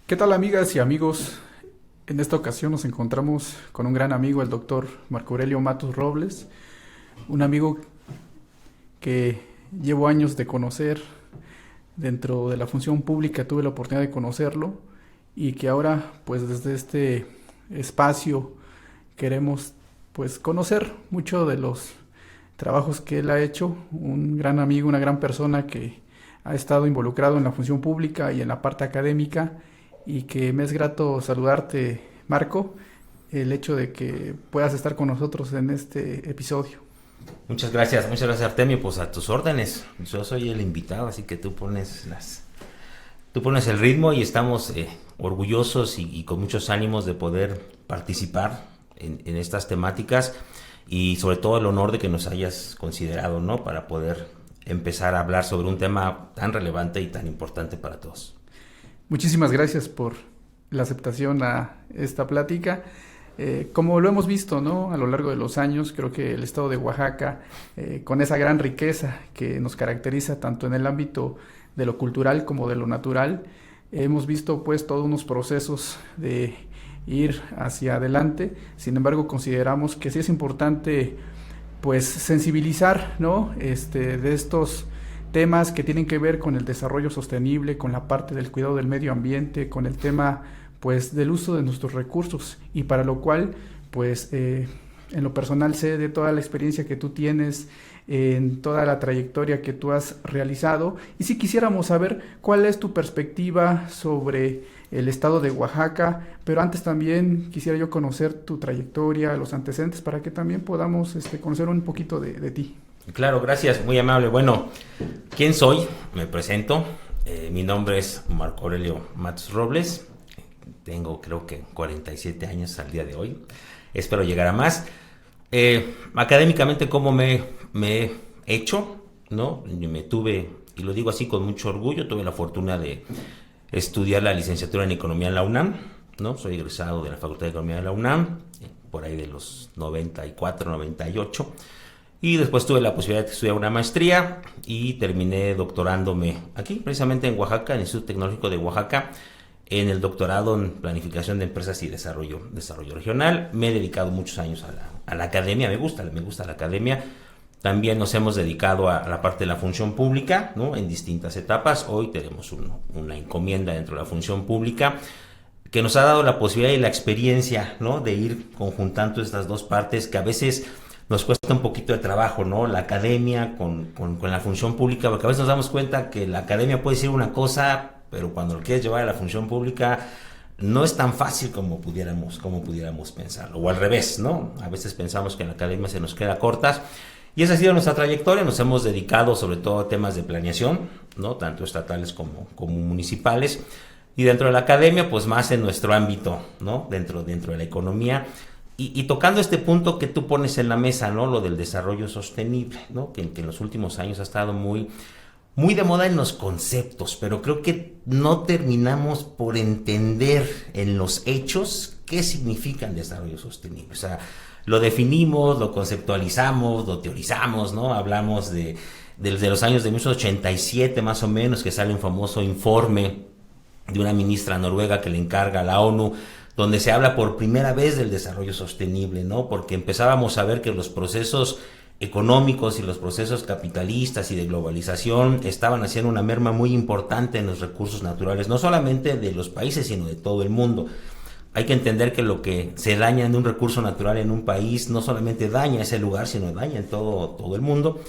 ¿Qué tal, amigas y amigos? En esta ocasión nos encontramos con un gran amigo, el doctor Marco Aurelio Matus Robles, un amigo que llevo años de conocer. Dentro de la función pública tuve la oportunidad de conocerlo y que ahora, pues desde este espacio, queremos pues conocer mucho de los trabajos que él ha hecho. Un gran amigo, una gran persona que ha estado involucrado en la función pública y en la parte académica, y que me es grato saludarte, Marco, el hecho de que puedas estar con nosotros en este episodio. Muchas gracias Artemio, pues a tus órdenes. Yo soy el invitado, así que tú pones el ritmo y estamos orgullosos y con muchos ánimos de poder participar en estas temáticas y sobre todo el honor de que nos hayas considerado, ¿no? Para poder empezar a hablar sobre un tema tan relevante y tan importante para todos. Muchísimas gracias por la aceptación a esta plática. Como lo hemos visto, ¿no? A lo largo de los años, creo que el estado de Oaxaca, con esa gran riqueza que nos caracteriza tanto en el ámbito de lo cultural como de lo natural, hemos visto pues todos unos procesos de ir hacia adelante. Sin embargo, consideramos que sí es importante pues sensibilizar, ¿no? De estos temas que tienen que ver con el desarrollo sostenible, con la parte del cuidado del medio ambiente, con el tema pues del uso de nuestros recursos, y para lo cual pues en lo personal sé de toda la experiencia que tú tienes, en toda la trayectoria que tú has realizado, y si quisiéramos saber cuál es tu perspectiva sobre el estado de Oaxaca, pero antes también quisiera yo conocer tu trayectoria, los antecedentes, para que también podamos conocer un poquito de ti. Claro, gracias, muy amable. Bueno, ¿quién soy? Me presento. Mi nombre es Marco Aurelio Matus Robles. Tengo creo que 47 años al día de hoy. Espero llegar a más. Académicamente, ¿cómo me he hecho? ¿No? Me tuve, y lo digo así con mucho orgullo, tuve la fortuna de estudiar la licenciatura en Economía en la UNAM. ¿No? Soy egresado de la Facultad de Economía de la UNAM, por ahí de los 94, 98. Y después tuve la posibilidad de estudiar una maestría y terminé doctorándome aquí, precisamente en Oaxaca, en el Instituto Tecnológico de Oaxaca, en el doctorado en Planificación de Empresas y Desarrollo Regional. Me he dedicado muchos años a la academia, me gusta la academia. También nos hemos dedicado a la parte de la función pública, ¿no? En distintas etapas. Hoy tenemos una encomienda dentro de la función pública que nos ha dado la posibilidad y la experiencia, ¿no? De ir conjuntando estas dos partes que a veces nos cuesta un poquito de trabajo, ¿no? La academia con la función pública, porque a veces nos damos cuenta que la academia puede decir una cosa, pero cuando lo quieres llevar a la función pública no es tan fácil como pudiéramos pensarlo, o al revés, ¿no? A veces pensamos que en la academia se nos queda cortas, y esa ha sido nuestra trayectoria. Nos hemos dedicado sobre todo a temas de planeación, ¿no? Tanto estatales como municipales, y dentro de la academia, pues más en nuestro ámbito, ¿no? Dentro de la economía. Y tocando este punto que tú pones en la mesa, ¿no? Lo del desarrollo sostenible, ¿no? Que en los últimos años ha estado muy de moda en los conceptos, pero creo que no terminamos por entender en los hechos qué significa el desarrollo sostenible. O sea, lo definimos, lo conceptualizamos, lo teorizamos, ¿no? Hablamos de los años de 1987 más o menos, que sale un famoso informe de una ministra noruega que le encarga a la ONU, donde se habla por primera vez del desarrollo sostenible, ¿no? Porque empezábamos a ver que los procesos económicos y los procesos capitalistas y de globalización estaban haciendo una merma muy importante en los recursos naturales, no solamente de los países, sino de todo el mundo. Hay que entender que lo que se daña en un recurso natural en un país no solamente daña ese lugar, sino daña en todo el mundo.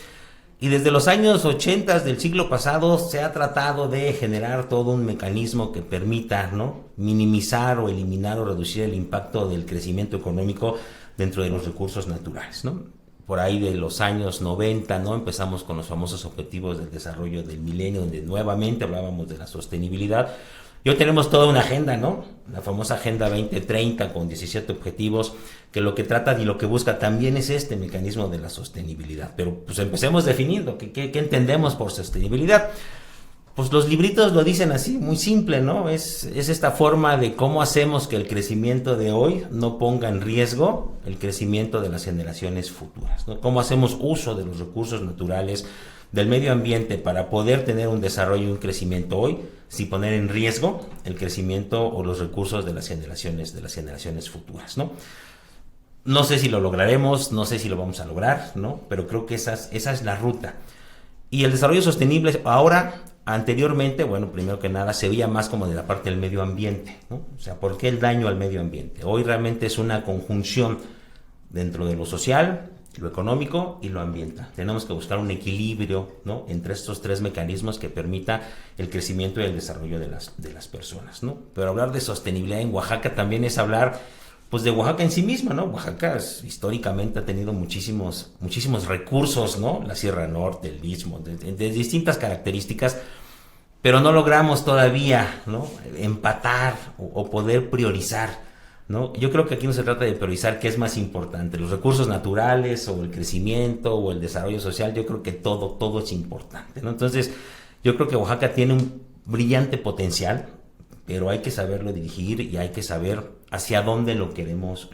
Y desde los años 80 del siglo pasado se ha tratado de generar todo un mecanismo que permita, ¿no? Minimizar o eliminar o reducir el impacto del crecimiento económico dentro de los recursos naturales, ¿no? Por ahí de los años 90, ¿no? Empezamos con los famosos objetivos del desarrollo del milenio, donde nuevamente hablábamos de la sostenibilidad. Y hoy tenemos toda una agenda, ¿no? La famosa Agenda 2030 con 17 objetivos, que lo que trata y lo que busca también es este mecanismo de la sostenibilidad. Pero pues empecemos definiendo qué entendemos por sostenibilidad. Pues los libritos lo dicen así, muy simple, ¿no? Es esta forma de cómo hacemos que el crecimiento de hoy no ponga en riesgo el crecimiento de las generaciones futuras, ¿no? Cómo hacemos uso de los recursos naturales del medio ambiente para poder tener un desarrollo y un crecimiento hoy, sin poner en riesgo el crecimiento o los recursos de las generaciones futuras, ¿no? No sé si lo lograremos, no sé si lo vamos a lograr, ¿no? Pero creo que esa es la ruta. Y el desarrollo sostenible ahora, anteriormente, bueno, primero que nada, se veía más como de la parte del medio ambiente, ¿no? O sea, ¿por qué el daño al medio ambiente? Hoy realmente es una conjunción dentro de lo social, lo económico y lo ambiental. Tenemos que buscar un equilibrio, ¿no?, entre estos tres mecanismos que permita el crecimiento y el desarrollo de las personas, ¿no? Pero hablar de sostenibilidad en Oaxaca también es hablar, pues, de Oaxaca en sí misma, ¿no? Oaxaca históricamente ha tenido muchísimos recursos, ¿no? La Sierra Norte, el Istmo, de distintas características, pero no logramos todavía, ¿no?, empatar o poder priorizar, ¿no? Yo creo que aquí no se trata de priorizar qué es más importante, los recursos naturales o el crecimiento o el desarrollo social. Yo creo que todo es importante, ¿no? Entonces, yo creo que Oaxaca tiene un brillante potencial, pero hay que saberlo dirigir y hay que saber hacia dónde lo queremos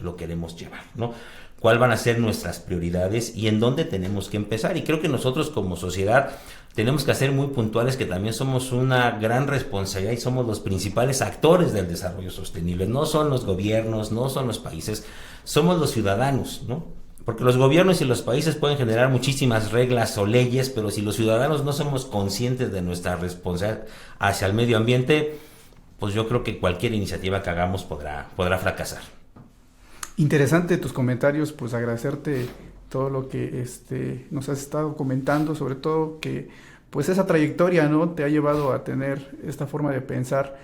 llevar, ¿no? Cuáles van a ser nuestras prioridades y en dónde tenemos que empezar. Y creo que nosotros como sociedad tenemos que ser muy puntuales, que también somos una gran responsabilidad y somos los principales actores del desarrollo sostenible. No son los gobiernos, no son los países, somos los ciudadanos, ¿no? Porque los gobiernos y los países pueden generar muchísimas reglas o leyes, pero si los ciudadanos no somos conscientes de nuestra responsabilidad hacia el medio ambiente, pues yo creo que cualquier iniciativa que hagamos podrá fracasar. Interesante tus comentarios, pues agradecerte todo lo que nos has estado comentando, sobre todo que pues esa trayectoria, ¿no?, te ha llevado a tener esta forma de pensar.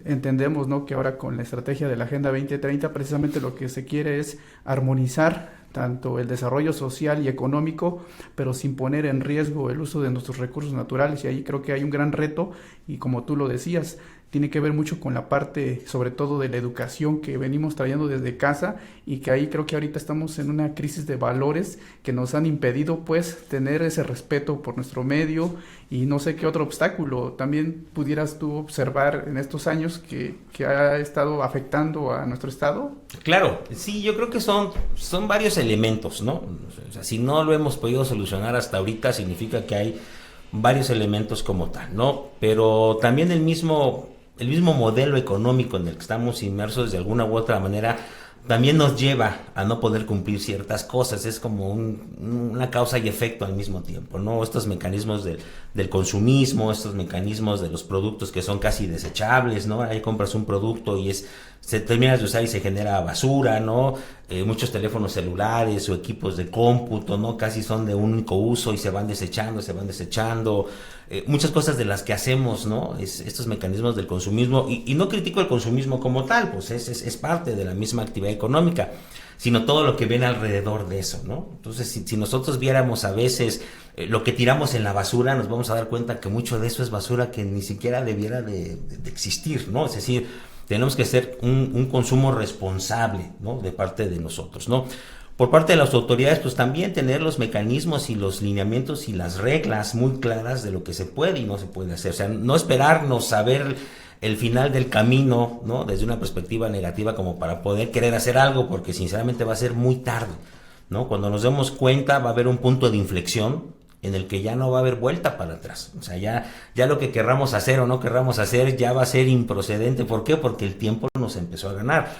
Entendemos, ¿no?, que ahora con la estrategia de la Agenda 2030 precisamente lo que se quiere es armonizar tanto el desarrollo social y económico, pero sin poner en riesgo el uso de nuestros recursos naturales, y ahí creo que hay un gran reto, y como tú lo decías, tiene que ver mucho con la parte, sobre todo, de la educación que venimos trayendo desde casa, y que ahí creo que ahorita estamos en una crisis de valores que nos han impedido, pues, tener ese respeto por nuestro medio, y no sé qué otro obstáculo también pudieras tú observar en estos años que ha estado afectando a nuestro estado. Claro, sí, yo creo que son varios elementos, ¿no? O sea, si no lo hemos podido solucionar hasta ahorita, significa que hay varios elementos como tal, ¿no? Pero también el mismo modelo económico en el que estamos inmersos, de alguna u otra manera, también nos lleva a no poder cumplir ciertas cosas. Es como una causa y efecto al mismo tiempo, ¿no? Estos mecanismos del consumismo, estos mecanismos de los productos que son casi desechables, ¿no? Ahí compras un producto y se termina de usar y se genera basura, ¿no? Muchos teléfonos celulares o equipos de cómputo, ¿no?, casi son de único uso y se van desechando. Muchas cosas de las que hacemos, ¿no?, estos mecanismos del consumismo, y no critico el consumismo como tal, pues es parte de la misma actividad económica, sino todo lo que viene alrededor de eso, ¿no? Entonces, si nosotros viéramos a veces lo que tiramos en la basura, nos vamos a dar cuenta que mucho de eso es basura que ni siquiera debiera de existir, ¿no? Es decir, tenemos que hacer un consumo responsable, ¿no?, de parte de nosotros, ¿no? Por parte de las autoridades, pues también tener los mecanismos y los lineamientos y las reglas muy claras de lo que se puede y no se puede hacer. O sea, no esperarnos a ver el final del camino, ¿no?, desde una perspectiva negativa como para poder querer hacer algo, porque sinceramente va a ser muy tarde, ¿no? Cuando nos demos cuenta va a haber un punto de inflexión en el que ya no va a haber vuelta para atrás. O sea, ya lo que querramos hacer o no querramos hacer ya va a ser improcedente. ¿Por qué? Porque el tiempo nos empezó a ganar.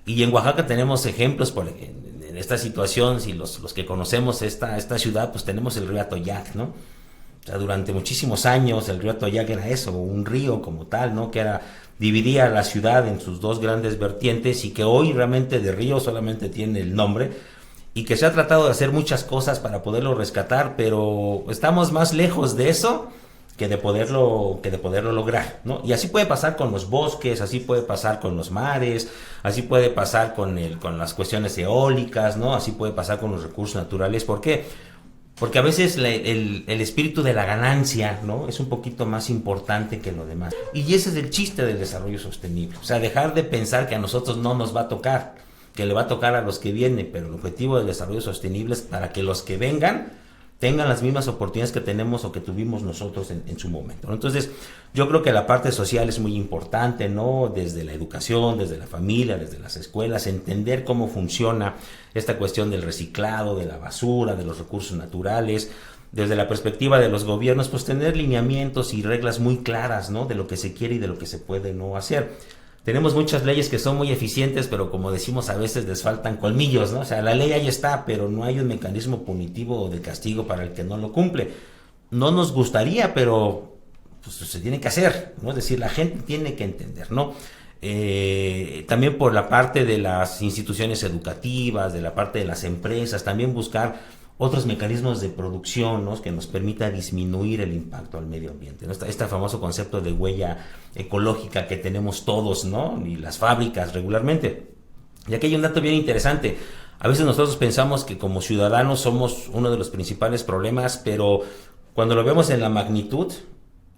Y en Oaxaca tenemos ejemplos, en esta situación, si los que conocemos esta ciudad, pues tenemos el río Atoyac, ¿no? O sea, durante muchísimos años el río Atoyac era eso, un río como tal, ¿no?, que dividía la ciudad en sus dos grandes vertientes, y que hoy realmente de río solamente tiene el nombre, y que se ha tratado de hacer muchas cosas para poderlo rescatar, pero estamos más lejos de eso que de poderlo lograr, ¿no? Y así puede pasar con los bosques, así puede pasar con los mares, así puede pasar con las cuestiones eólicas, ¿no? Así puede pasar con los recursos naturales. ¿Por qué? Porque a veces el espíritu de la ganancia, ¿no?, es un poquito más importante que lo demás. Y ese es el chiste del desarrollo sostenible. O sea, dejar de pensar que a nosotros no nos va a tocar, que le va a tocar a los que vienen, pero el objetivo del desarrollo sostenible es para que los que vengan tengan las mismas oportunidades que tenemos o que tuvimos nosotros en su momento, ¿no? Entonces, yo creo que la parte social es muy importante, ¿no? Desde la educación, desde la familia, desde las escuelas, entender cómo funciona esta cuestión del reciclado, de la basura, de los recursos naturales, desde la perspectiva de los gobiernos, pues tener lineamientos y reglas muy claras, ¿no? De lo que se quiere y de lo que se puede no hacer. Tenemos muchas leyes que son muy eficientes, pero como decimos, a veces les faltan colmillos, ¿no? O sea, la ley ahí está, pero no hay un mecanismo punitivo o de castigo para el que no lo cumple. No nos gustaría, pero pues, se tiene que hacer, ¿no? Es decir, la gente tiene que entender, ¿no? También por la parte de las instituciones educativas, de la parte de las empresas, también buscar otros mecanismos de producción, ¿no? Que nos permita disminuir el impacto al medio ambiente, ¿no? Este famoso concepto de huella ecológica que tenemos todos, ¿no? Y las fábricas regularmente. Y aquí hay un dato bien interesante. A veces nosotros pensamos que como ciudadanos somos uno de los principales problemas, pero cuando lo vemos en la magnitud,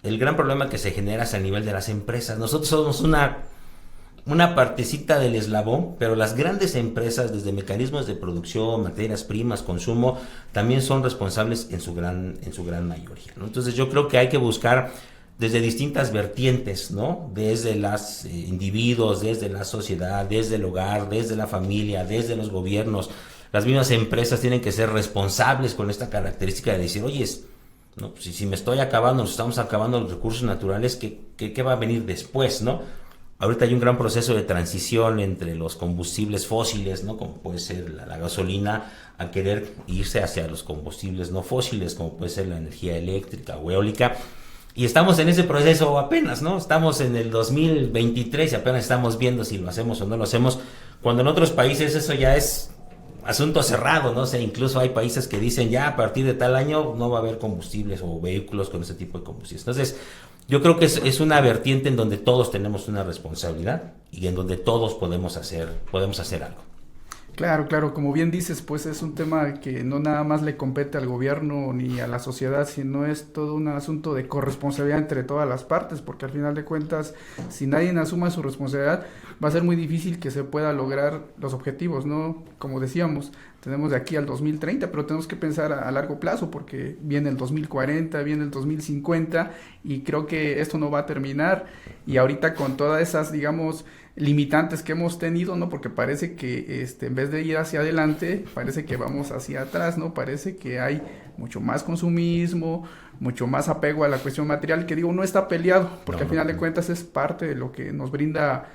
el gran problema que se genera es a nivel de las empresas. Nosotros somos una partecita del eslabón, pero las grandes empresas, desde mecanismos de producción, materias primas, consumo, también son responsables en su gran mayoría, ¿no? Entonces yo creo que hay que buscar desde distintas vertientes, ¿no? Desde los individuos, desde la sociedad, desde el hogar, desde la familia, desde los gobiernos. Las mismas empresas tienen que ser responsables con esta característica de decir, oye, ¿no? Si me estoy acabando, nos estamos acabando los recursos naturales, ¿qué va a venir después, ¿no? Ahorita hay un gran proceso de transición entre los combustibles fósiles, ¿no? Como puede ser la gasolina, a querer irse hacia los combustibles no fósiles, como puede ser la energía eléctrica o eólica. Y estamos en ese proceso apenas, ¿no? Estamos en el 2023 y apenas estamos viendo si lo hacemos o no lo hacemos, cuando en otros países eso ya es asunto cerrado, ¿no? O sea, incluso hay países que dicen ya a partir de tal año no va a haber combustibles o vehículos con ese tipo de combustibles. Entonces, yo creo que es una vertiente en donde todos tenemos una responsabilidad y en donde todos podemos hacer algo. Claro, como bien dices, pues es un tema que no nada más le compete al gobierno ni a la sociedad, sino es todo un asunto de corresponsabilidad entre todas las partes, porque al final de cuentas, si nadie asuma su responsabilidad, va a ser muy difícil que se pueda lograr los objetivos, ¿no? Como decíamos, tenemos de aquí al 2030, pero tenemos que pensar a largo plazo, porque viene el 2040, viene el 2050, y creo que esto no va a terminar, y ahorita con todas esas, digamos, limitantes que hemos tenido, ¿no? Porque parece que en vez de ir hacia adelante, parece que vamos hacia atrás, ¿no? Parece que hay mucho más consumismo, mucho más apego a la cuestión material, que digo, no está peleado, porque al final de cuentas es parte de lo que nos brinda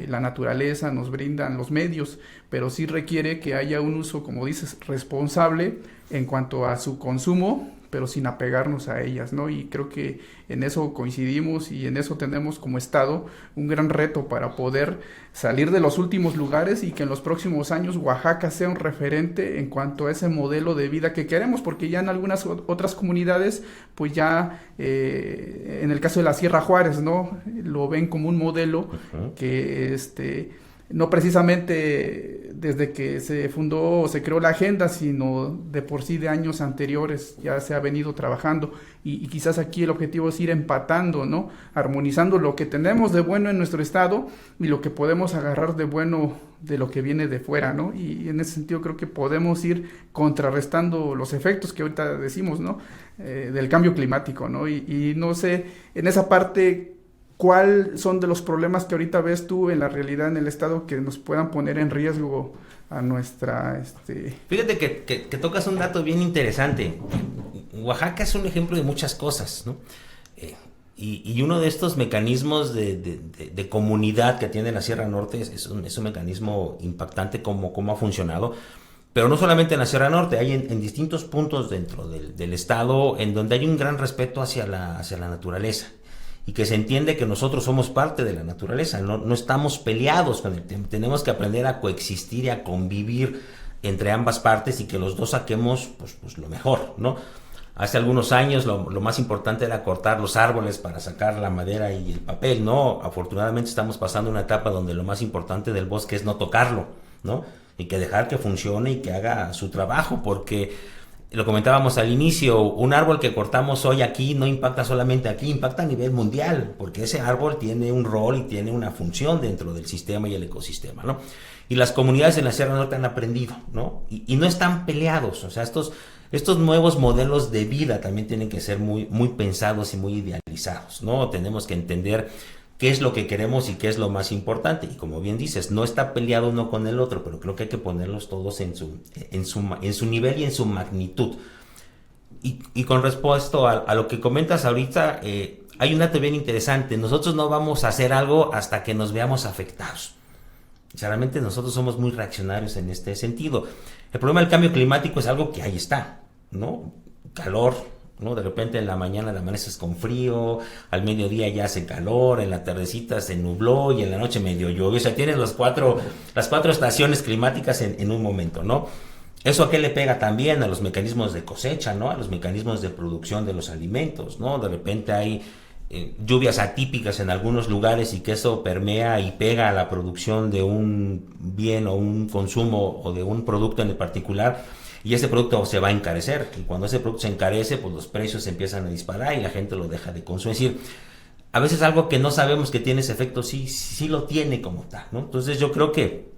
la naturaleza, nos brindan los medios, pero sí requiere que haya un uso, como dices, responsable en cuanto a su consumo, pero sin apegarnos a ellas, ¿no? Y creo que en eso coincidimos y en eso tenemos como Estado un gran reto para poder salir de los últimos lugares y que en los próximos años Oaxaca sea un referente en cuanto a ese modelo de vida que queremos, porque ya en algunas otras comunidades, pues ya en el caso de la Sierra Juárez, ¿no? Lo ven como un modelo que no precisamente desde que se fundó o se creó la agenda, sino de por sí de años anteriores ya se ha venido trabajando y quizás aquí el objetivo es ir empatando, ¿no? Armonizando lo que tenemos de bueno en nuestro estado y lo que podemos agarrar de bueno de lo que viene de fuera, ¿no? Y en ese sentido creo que podemos ir contrarrestando los efectos que ahorita decimos, ¿no? Del cambio climático, ¿no? Y no sé, en esa parte, ¿cuáles son de los problemas que ahorita ves tú en la realidad en el estado que nos puedan poner en riesgo a nuestra... Fíjate que tocas un dato bien interesante. Oaxaca es un ejemplo de muchas cosas, ¿no? Y uno de estos mecanismos de comunidad que tiene la Sierra Norte es un mecanismo impactante cómo ha funcionado. Pero no solamente en la Sierra Norte, hay en distintos puntos dentro del estado en donde hay un gran respeto hacia la naturaleza. Y que se entiende que nosotros somos parte de la naturaleza, no estamos peleados con el tema, tenemos que aprender a coexistir y a convivir entre ambas partes y que los dos saquemos pues lo mejor, ¿no? Hace algunos años lo más importante era cortar los árboles para sacar la madera y el papel, ¿no? Afortunadamente estamos pasando una etapa donde lo más importante del bosque es no tocarlo, ¿no? Y que dejar que funcione y que haga su trabajo, porque lo comentábamos al inicio, un árbol que cortamos hoy aquí no impacta solamente aquí, impacta a nivel mundial, porque ese árbol tiene un rol y tiene una función dentro del sistema y el ecosistema, ¿no? Y las comunidades en la Sierra Norte han aprendido, ¿no? Y no están peleados, o sea, estos nuevos modelos de vida también tienen que ser muy, muy pensados y muy idealizados, ¿no? Tenemos que entender qué es lo que queremos y qué es lo más importante. Y como bien dices, no está peleado uno con el otro, pero creo que hay que ponerlos todos en su nivel y en su magnitud. Y con respecto a lo que comentas ahorita, hay un dato bien interesante. Nosotros no vamos a hacer algo hasta que nos veamos afectados. O sea, realmente nosotros somos muy reaccionarios en este sentido. El problema del cambio climático es algo que ahí está, ¿no? Calor, ¿no? De repente en la mañana te amaneces con frío, al mediodía ya hace calor, en la tardecita se nubló y en la noche medio llovió. O sea, tienes las cuatro estaciones climáticas en un momento, ¿no? ¿Eso a qué le pega también? A los mecanismos de cosecha, ¿no? A los mecanismos de producción de los alimentos, ¿no? De repente hay lluvias atípicas en algunos lugares y que eso permea y pega a la producción de un bien o un consumo o de un producto en particular, y ese producto se va a encarecer, y cuando ese producto se encarece, pues los precios se empiezan a disparar y la gente lo deja de consumir. Es decir, a veces algo que no sabemos que tiene ese efecto sí lo tiene como tal, ¿no? Entonces yo creo que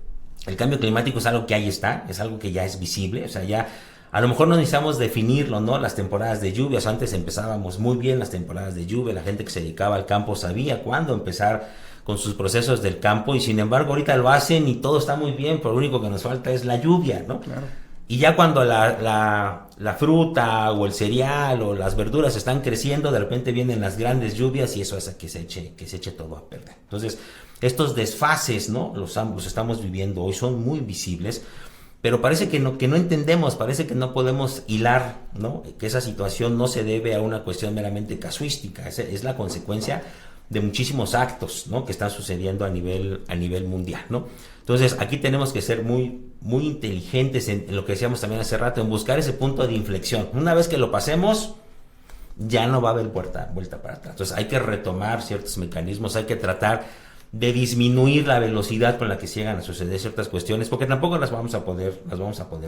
el cambio climático es algo que ahí está, es algo que ya es visible, o sea, ya a lo mejor no necesitamos definirlo, ¿no? Las temporadas de lluvias, antes empezábamos muy bien las temporadas de lluvia, la gente que se dedicaba al campo sabía cuándo empezar con sus procesos del campo, y sin embargo ahorita lo hacen y todo está muy bien, pero lo único que nos falta es la lluvia, ¿no? Claro. Y ya cuando la fruta o el cereal o las verduras están creciendo, de repente vienen las grandes lluvias y eso hace que se eche todo a perder. Entonces, estos desfases, ¿no? Los estamos viviendo hoy, son muy visibles, pero parece que no entendemos, parece que no podemos hilar, ¿no? Que esa situación no se debe a una cuestión meramente casuística, es la consecuencia de muchísimos actos, ¿no? Que están sucediendo a nivel mundial, ¿no? Entonces aquí tenemos que ser muy inteligentes en lo que decíamos también hace rato, en buscar ese punto de inflexión. Una vez que lo pasemos, ya no va a haber vuelta para atrás. Entonces hay que retomar ciertos mecanismos, hay que tratar de disminuir la velocidad con la que llegan a suceder ciertas cuestiones, porque tampoco las vamos a poder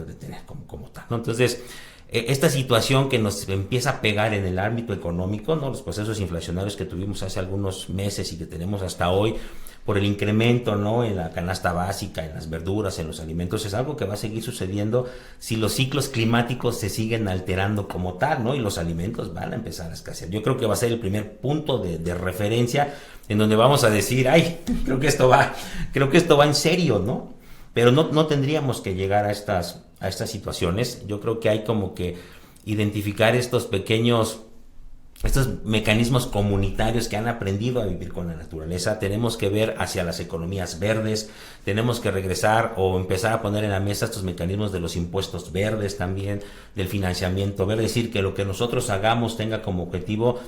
detener como tal, ¿no? Entonces, esta situación que nos empieza a pegar en el ámbito económico, ¿no? Los procesos inflacionarios que tuvimos hace algunos meses y que tenemos hasta hoy, por el incremento, ¿no? En la canasta básica, en las verduras, en los alimentos, es algo que va a seguir sucediendo si los ciclos climáticos se siguen alterando como tal, ¿no? Y los alimentos van a empezar a escasear. Yo creo que va a ser el primer punto de referencia en donde vamos a decir, ay, creo que esto va en serio, ¿no? Pero no tendríamos que llegar a estas situaciones. Yo creo que hay como que identificar estos mecanismos comunitarios que han aprendido a vivir con la naturaleza. Tenemos que ver hacia las economías verdes, tenemos que regresar o empezar a poner en la mesa estos mecanismos de los impuestos verdes también, del financiamiento verde, es decir, que lo que nosotros hagamos tenga como objetivo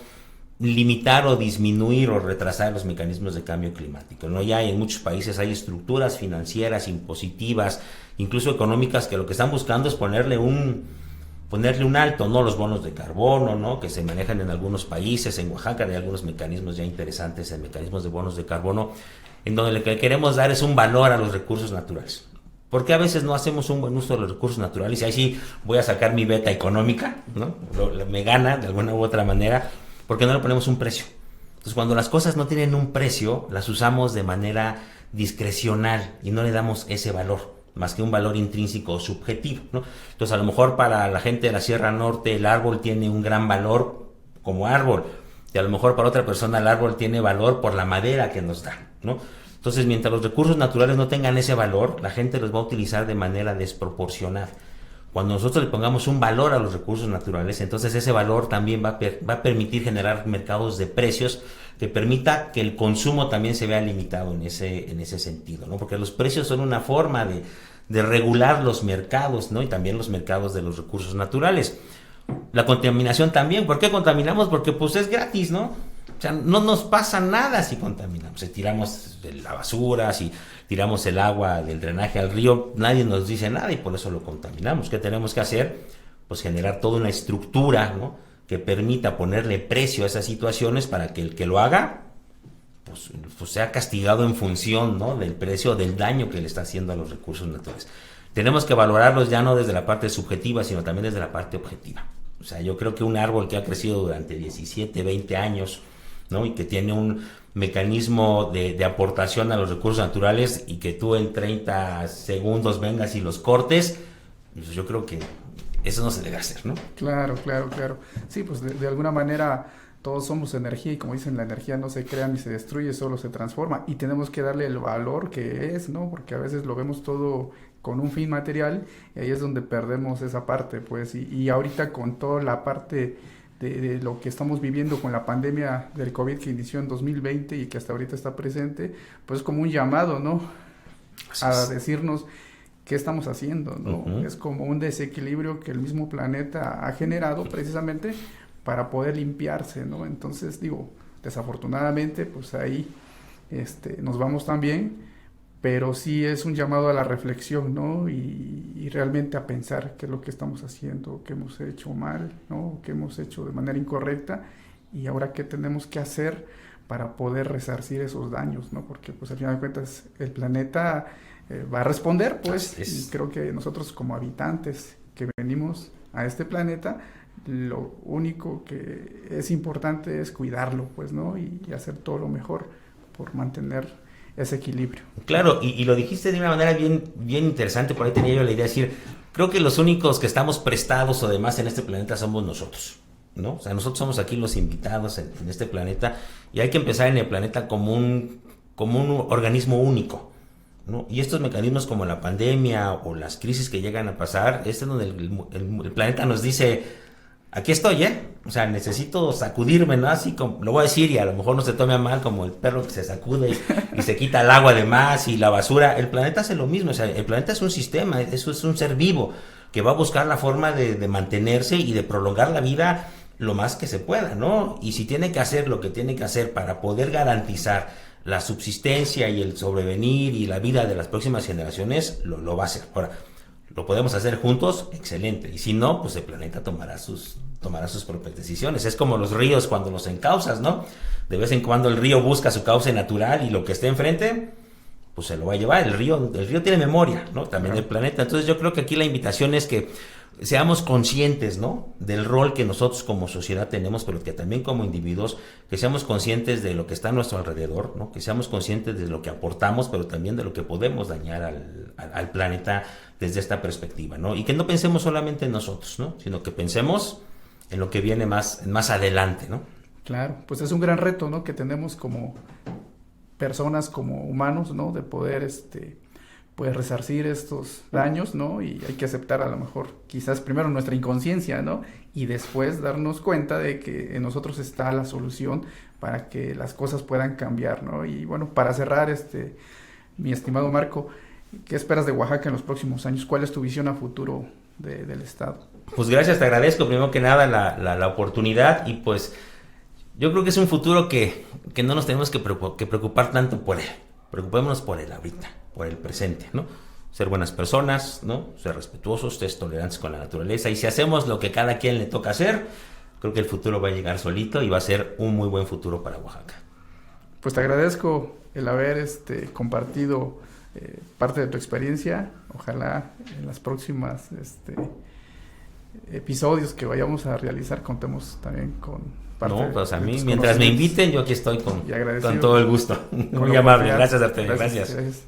limitar o disminuir o retrasar los mecanismos de cambio climático, ¿no? Ya en muchos países hay estructuras financieras, impositivas, incluso económicas, que lo que están buscando es ponerle un alto, ¿no? Los bonos de carbono, ¿no? Que se manejan en algunos países. En Oaxaca hay algunos mecanismos ya interesantes, en mecanismos de bonos de carbono, en donde lo que queremos dar es un valor a los recursos naturales. Porque a veces no hacemos un buen uso de los recursos naturales, y ahí sí voy a sacar mi beta económica, ¿no? Me gana de alguna u otra manera, porque no le ponemos un precio. Entonces, cuando las cosas no tienen un precio, las usamos de manera discrecional y no le damos ese valor, más que un valor intrínseco o subjetivo, ¿no? Entonces, a lo mejor para la gente de la Sierra Norte el árbol tiene un gran valor como árbol, y a lo mejor para otra persona el árbol tiene valor por la madera que nos da, ¿no? Entonces, mientras los recursos naturales no tengan ese valor, la gente los va a utilizar de manera desproporcionada. Cuando nosotros le pongamos un valor a los recursos naturales, entonces ese valor también va a permitir generar mercados de precios que permita que el consumo también se vea limitado en ese sentido, ¿no? Porque los precios son una forma de regular los mercados, ¿no? Y también los mercados de los recursos naturales. La contaminación también. ¿Por qué contaminamos? Porque pues es gratis, ¿no? O sea, no nos pasa nada si contaminamos. Si tiramos la basura, si tiramos el agua del drenaje al río, nadie nos dice nada y por eso lo contaminamos. ¿Qué tenemos que hacer? Pues generar toda una estructura, ¿no? Que permita ponerle precio a esas situaciones para que el que lo haga pues sea castigado en función, ¿no? Del precio, del daño que le está haciendo a los recursos naturales. Tenemos que valorarlos ya no desde la parte subjetiva, sino también desde la parte objetiva. O sea, yo creo que un árbol que ha crecido durante 17, 20 años, ¿no? Y que tiene un mecanismo de aportación a los recursos naturales, y que tú en 30 segundos vengas y los cortes, pues yo creo que eso no se debe hacer, ¿no? Claro. Sí, pues de alguna manera todos somos energía, y como dicen, la energía no se crea ni se destruye, solo se transforma, y tenemos que darle el valor que es, ¿no? Porque a veces lo vemos todo con un fin material, y ahí es donde perdemos esa parte, pues, y ahorita con toda la parte de lo que estamos viviendo con la pandemia del COVID que inició en 2020 y que hasta ahorita está presente, pues como un llamado, ¿no? A decirnos qué estamos haciendo, ¿no? Es como un desequilibrio que el mismo planeta ha generado precisamente para poder limpiarse, ¿no? Entonces, digo, desafortunadamente, pues ahí nos vamos también, pero sí es un llamado a la reflexión, ¿no? Y realmente a pensar qué es lo que estamos haciendo, qué hemos hecho mal, ¿no? Qué hemos hecho de manera incorrecta y ahora qué tenemos que hacer para poder resarcir esos daños, ¿no? Porque pues al final de cuentas el planeta va a responder, pues, y creo que nosotros como habitantes que venimos a este planeta, lo único que es importante es cuidarlo, pues, ¿no? Y hacer todo lo mejor por mantener ese equilibrio. Claro, y lo dijiste de una manera bien interesante, por ahí tenía yo la idea de decir, creo que los únicos que estamos prestados o demás en este planeta somos nosotros, ¿no? O sea, nosotros somos aquí los invitados en este planeta y hay que empezar en el planeta como un organismo único, ¿no? Y estos mecanismos como la pandemia o las crisis que llegan a pasar, es donde el planeta nos dice, aquí estoy, o sea, necesito sacudirme, ¿no? Así como, lo voy a decir y a lo mejor no se tome a mal, como el perro que se sacude y se quita el agua de más y la basura. El planeta hace lo mismo, o sea, el planeta es un sistema, eso es un ser vivo que va a buscar la forma de mantenerse y de prolongar la vida lo más que se pueda, ¿no? Y si tiene que hacer lo que tiene que hacer para poder garantizar la subsistencia y el sobrevenir y la vida de las próximas generaciones, lo va a hacer. Ahora, ¿lo podemos hacer juntos? Excelente. Y si no, pues el planeta tomará sus propias decisiones. Es como los ríos cuando los encauzas, ¿no? De vez en cuando el río busca su cauce natural y lo que esté enfrente, pues se lo va a llevar. El río tiene memoria, ¿no? También el planeta. Entonces yo creo que aquí la invitación es que seamos conscientes, ¿no? Del rol que nosotros como sociedad tenemos, pero que también como individuos, que seamos conscientes de lo que está a nuestro alrededor, ¿no? Que seamos conscientes de lo que aportamos, pero también de lo que podemos dañar al planeta desde esta perspectiva, ¿no? Y que no pensemos solamente en nosotros, ¿no? Sino que pensemos en lo que viene más adelante, ¿no? Claro, pues es un gran reto, ¿no? Que tenemos como personas, como humanos, ¿no? De poder, pues resarcir estos daños, ¿no? Y hay que aceptar a lo mejor quizás primero nuestra inconsciencia, ¿no? Y después darnos cuenta de que en nosotros está la solución para que las cosas puedan cambiar, ¿no? Y bueno, para cerrar, mi estimado Marco, ¿qué esperas de Oaxaca en los próximos años? ¿Cuál es tu visión a futuro del estado? Pues gracias, te agradezco primero que nada la oportunidad y pues yo creo que es un futuro que no nos tenemos que preocupar tanto por él. Preocupémonos por él ahorita, por el presente, ¿no? Ser buenas personas, ¿no? Ser respetuosos, ser tolerantes con la naturaleza. Y si hacemos lo que cada quien le toca hacer, creo que el futuro va a llegar solito y va a ser un muy buen futuro para Oaxaca. Pues te agradezco el haber compartido parte de tu experiencia. Ojalá en las próximas episodios que vayamos a realizar contemos también con parte. No, pues a mí, mientras me inviten, yo aquí estoy con todo el gusto. Muy amable, gracias a ustedes, gracias.